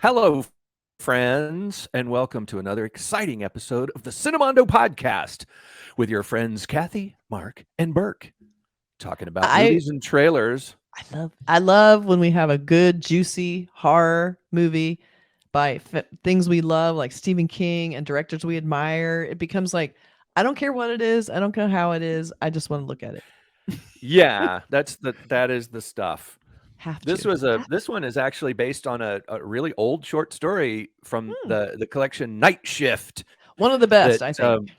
Hello, friends, and welcome to another exciting episode of the Cinemondo podcast with your friends Kathy, Mark, and Burk, talking about movies and trailers. I love when we have a good, juicy horror movie by things we love, like Stephen King and directors we admire. It becomes like, I don't care what it is, I don't care how it is, I just want to look at it. Yeah, that is the stuff. This one is actually based on a really old short story from the collection Night Shift. One of the best, I think.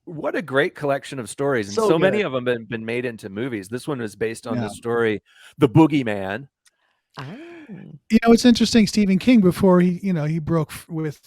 What a great collection of stories, and so many of them have been made into movies. This one is based on the story The Boogeyman. You know, it's interesting. Stephen King, before he broke with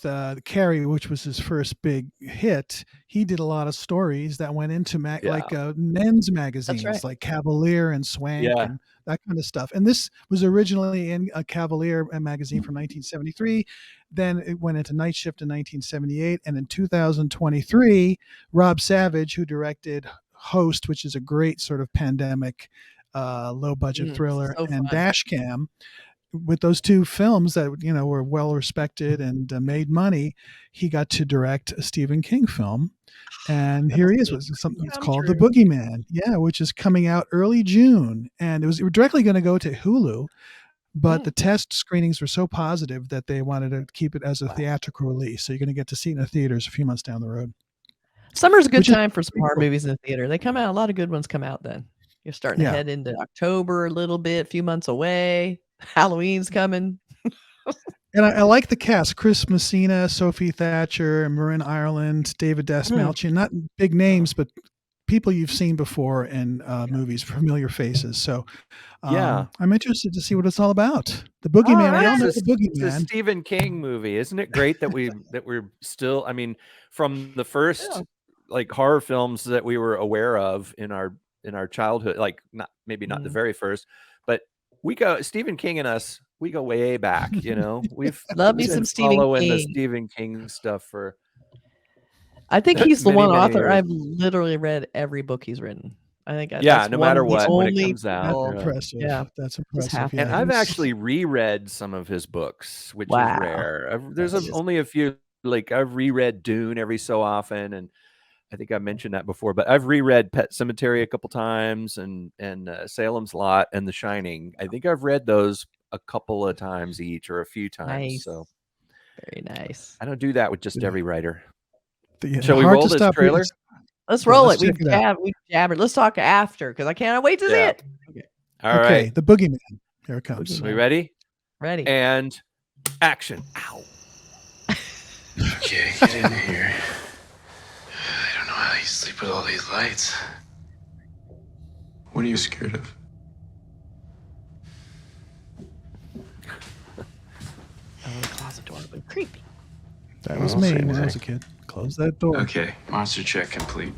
Carrie, which was his first big hit, he did a lot of stories that went into men's magazines like Cavalier and Swank and that kind of stuff. And this was originally in a Cavalier magazine from 1973. Then it went into Night Shift in 1978. And in 2023, Rob Savagte, who directed Host, which is a great sort of pandemic low-budget thriller, and Dashcam, with those two films that were well respected and made money, he got to direct a Stephen King film, and here he is with something that's called The Boogeyman, which is coming out early June, and it was directly going to go to Hulu, but the test screenings were so positive that they wanted to keep it as a theatrical release. So you're going to get to see it in the theaters a few months down the road. Summer's a good time for some horror movies in the theater. They come out, a lot of good ones come out then. You're starting to head into October a little bit, a few months away. Halloween's coming. And I like the cast: Chris Messina, Sophie Thatcher, Marin Ireland, David Dastmalchian. Not big names, but people you've seen before in movies, familiar faces. So I'm interested to see what it's all about. The Boogeyman. We all know the Boogeyman. It's a Stephen King movie. Isn't it great that we're still, I mean, from the first like horror films that we were aware of in our childhood, like not the very first, but Stephen King and us, we go way back, we've love me some Stephen King. The Stephen King stuff for, I think he's the one author I've literally read every book he's written. I think no matter what, when it comes out. That's impressive. That's impressive. And I've actually reread some of his books, which is rare. There's only a few, like I've reread Dune every so often, and I think I mentioned that before, but I've reread Pet Sematary a couple times and Salem's Lot and The Shining. I think I've read those a couple of times each or a few times. Nice. So very nice. I don't do that with just every writer. Shall we roll this trailer? Let's roll it. We've jabbered. Let's talk after, because I can't wait to see it. Okay. All right. The Boogeyman. Here it comes. Are we ready? Ready. And action. Ow. Okay, get in here. I don't know how you sleep with all these lights. What are you scared of? The closet door open. Creepy. That was me when I was a kid. Close that door. Okay, monster check complete.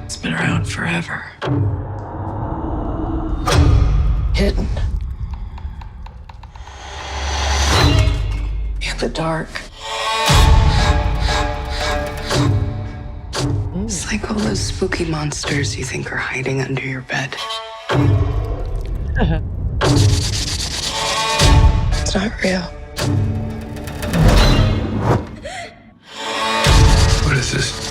It's been around forever. Hidden. In the dark. It's like all those spooky monsters you think are hiding under your bed. It's not real. What is this?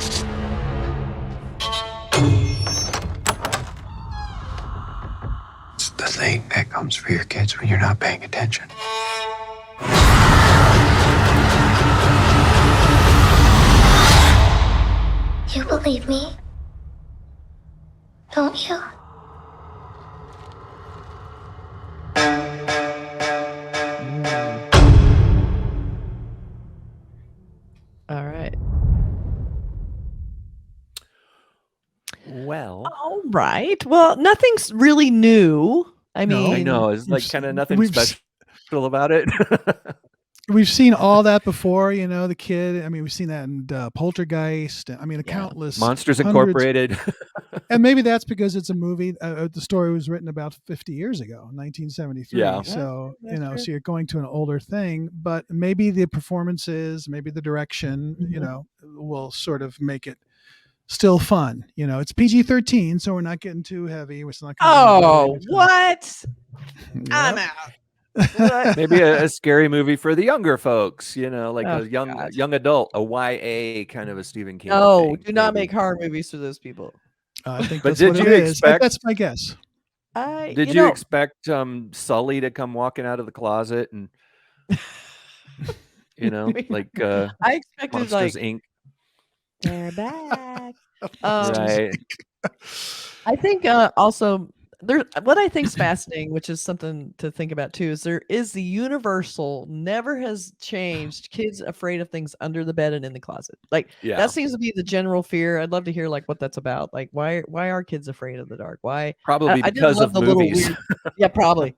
It's the thing that comes for your kids when you're not paying attention. You believe me, don't you? All right. Well, all right. Well, nothing's really new. I mean, I know it's like kind of nothing special about it. We've seen all that before, the kid. I mean, we've seen that in Poltergeist. I mean, countless Monsters hundreds. Incorporated. And maybe that's because it's a movie. The story was written about 50 years ago, 1973. Yeah. So, That's so you're going to an older thing, but maybe the performances, maybe the direction, will sort of make it still fun. It's PG-13, so we're not getting too heavy. It's not. What? Yep. I'm out. Maybe a scary movie for the younger folks, like Oh, a young God. young adult, a YA kind of a Stephen King. No, thing, do not maybe. make horror movies for those people. I think But that's did what you it is. expect- That's my guess. Did you expect Sully to come walking out of the closet and like I expected Monsters like Inc. they're back. Right. I think also there. What I think is fascinating, which is something to think about too, is there is the universal never has changed. Kids afraid of things under the bed and in the closet. Like that seems to be the general fear. I'd love to hear like what that's about. Like why are kids afraid of the dark? Why? Probably I because love of the movies. little weird, yeah, probably.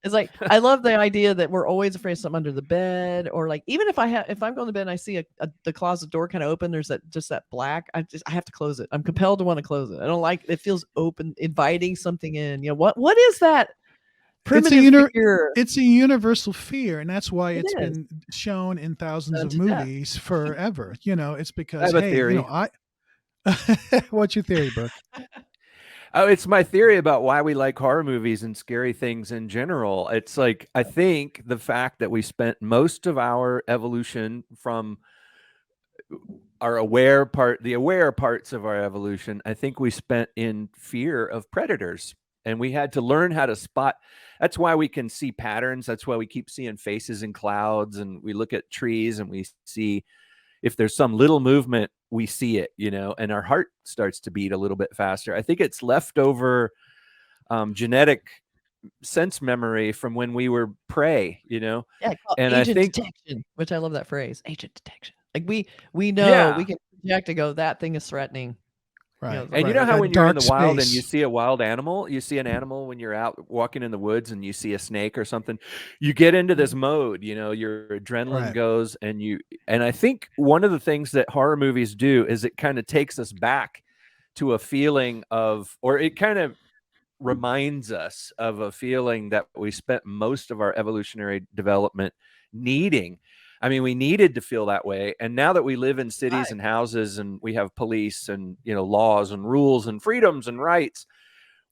It's like I love the idea that we're always afraid of something under the bed, or like even if I'm going to bed and I see the closet door kind of open, there's that black. I have to close it. I'm compelled to want to close it. I don't like it. Feels open, inviting something in. What is that primitive fear? It's a universal fear, and that's why it's been shown in thousands of movies forever. It's because I have a theory. What's your theory, Burk? Oh, it's my theory about why we like horror movies and scary things in general. It's like, I think the fact that we spent most of our evolution from our the aware parts of our evolution, I think we spent in fear of predators, and we had to learn how to spot. That's why we can see patterns. That's why we keep seeing faces in clouds, and we look at trees and we see if there's some little movement, we see it, and our heart starts to beat a little bit faster. I think it's leftover genetic sense memory from when we were prey, Yeah, and agent I think detection, which I love that phrase, agent detection. Like we know we can project to go, that thing is threatening. Right. And you know how when you're in the wild and you see a wild animal, you see an animal when you're out walking in the woods and you see a snake or something, you get into this mode, your adrenaline goes, and I think one of the things that horror movies do is it kind of takes us back to a feeling of, or it kind of reminds us of a feeling that we spent most of our evolutionary development needing. I mean, we needed to feel that way. And now that we live in cities and houses and we have police and, laws and rules and freedoms and rights,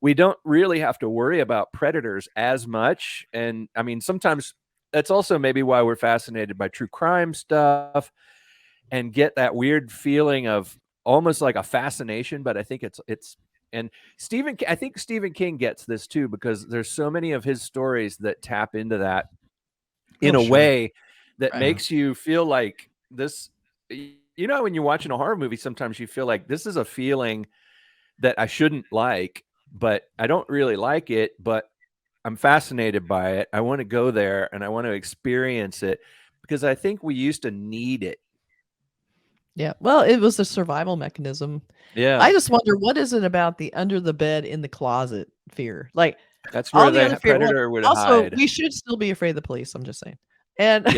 we don't really have to worry about predators as much. And I mean, sometimes that's also maybe why we're fascinated by true crime stuff and get that weird feeling of almost like a fascination. But I think and I think Stephen King gets this too, because there's so many of his stories that tap into that in a way that makes you feel like this. When you're watching a horror movie, sometimes you feel like this is a feeling that I shouldn't like, but I don't really like it, but I'm fascinated by it. I want to go there and I want to experience it because I think we used to need it. Yeah. Well, it was a survival mechanism. Yeah. I just wonder, what is it about the under the bed in the closet fear? Like that's where the predator fear, would also, hide. We should still be afraid of the police. I'm just saying. And and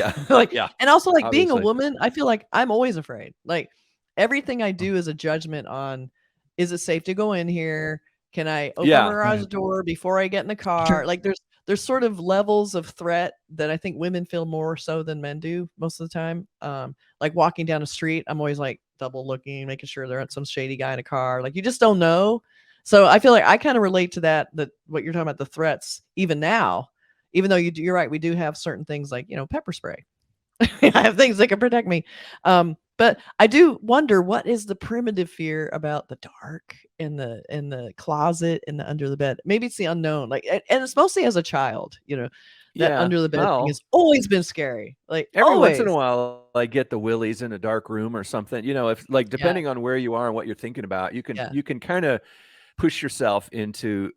also like obviously. Being a woman, I feel like I'm always afraid. Like everything I do is a judgment on, is it safe to go in here? Can I open the garage door before I get in the car? Sure. Like there's sort of levels of threat that I think women feel more so than men do most of the time. Like walking down a street, I'm always like double looking, making sure there aren't some shady guy in a car. Like you just don't know. So I feel like I kind of relate to that what you're talking about, the threats, even now, even though you're right, we do have certain things like, pepper spray. I have things that can protect me. But I do wonder, what is the primitive fear about the dark in the closet and the under the bed? Maybe it's the unknown, like, and it's mostly as a child, That Yeah. under the bed thing Well, has always been scary. Like every once in a always. while, I get the willies in a dark room or something. You know, if like Yeah. depending on where you are and what you're thinking about, you can kind of push yourself into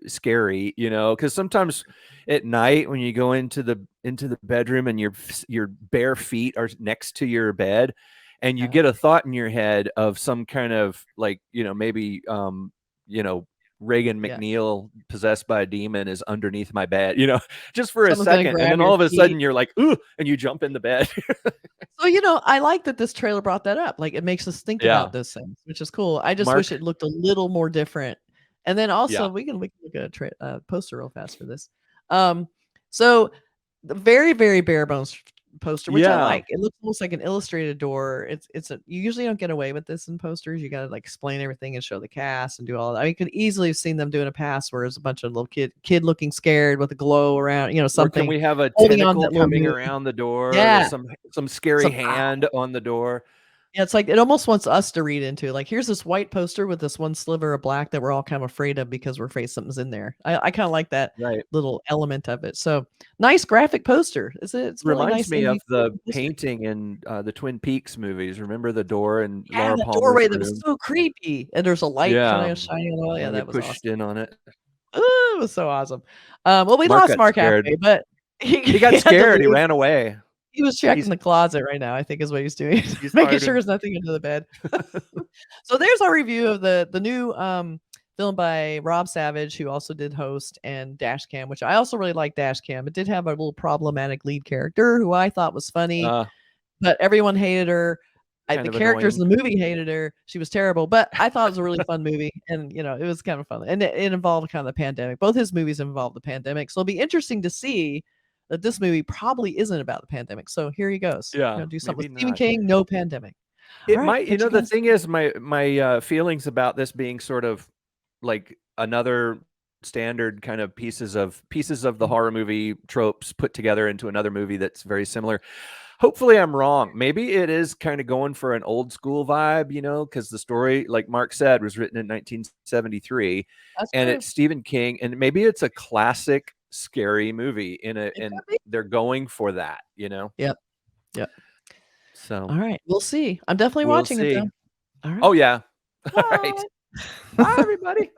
scary, you know, because sometimes at night when you go into the bedroom and your bare feet are next to your bed, and you get a thought in your head of some kind of like, you know, maybe you know, Reagan McNeil possessed by a demon is underneath my bed, you know, just for Someone's a gonna second, and grab then your all of a feet. sudden you're like, ooh, and you jump in the bed. So, you know, I like that this trailer brought that up. Like, it makes us think Yeah. about those things, which is cool. I just Mark? wish it looked a little more different. And then also, Yeah. we can look at a poster real fast for this. So the very, very bare bones poster, which I Yeah. like. It looks almost like an illustrated door. You usually don't get away with this in posters. You got to like explain everything and show the cast and do all that. I mean, you could easily have seen them do in a past where it's a bunch of little kid looking scared with a glow around, you know, Or something. can we have a holding on tentacle that little coming moon. around the door? Yeah. Or some scary Some hand on the door. Yeah, it's like it almost wants us to read into. Like, here's this white poster with this one sliver of black that we're all kind of afraid of because we're afraid something's in there. I kind of like that Right. little element of it. So nice graphic poster. It's really Reminds nice. me of the painting in the Twin Peaks movies. Remember the door in Laura the Palmer's doorway room? that was so creepy, and there's a light kind of shining on the wall. Yeah, and that you was pushed awesome. in on it. Ooh, it was so awesome. Well, we Mark lost got Mark scared. halfway, but He got had to scared. He leave. ran away. He was checking the closet right now, I think is what he's doing. He's Making hiding. sure there's nothing under the bed. So there's our review of the new film by Rob Savage, who also did Host and Dashcam, which I also really like Dashcam. It did have a little problematic lead character who I thought was funny, but everyone hated her. The characters in the movie hated her. She was terrible, but I thought it was a really fun movie, and you know, it was kind of fun. And it involved kind of the pandemic. Both his movies involved the pandemic, so it'll be interesting to see that this movie probably isn't about the pandemic. So here he goes. Yeah, We're gonna do something with maybe Stephen not. King, no pandemic. It All right, might, you what know, the guys thing is, my feelings about this being sort of like another standard kind of pieces of the horror movie tropes put together into another movie that's very similar. Hopefully I'm wrong. Maybe it is kind of going for an old school vibe, you know, because the story, like Mark said, was written in 1973, and true. it's Stephen King, and maybe it's a classic scary movie and they're going for that, you know. Yep. So all right, we'll see. I'm definitely watching it though. All right. Oh yeah. Bye. All right. Bye everybody.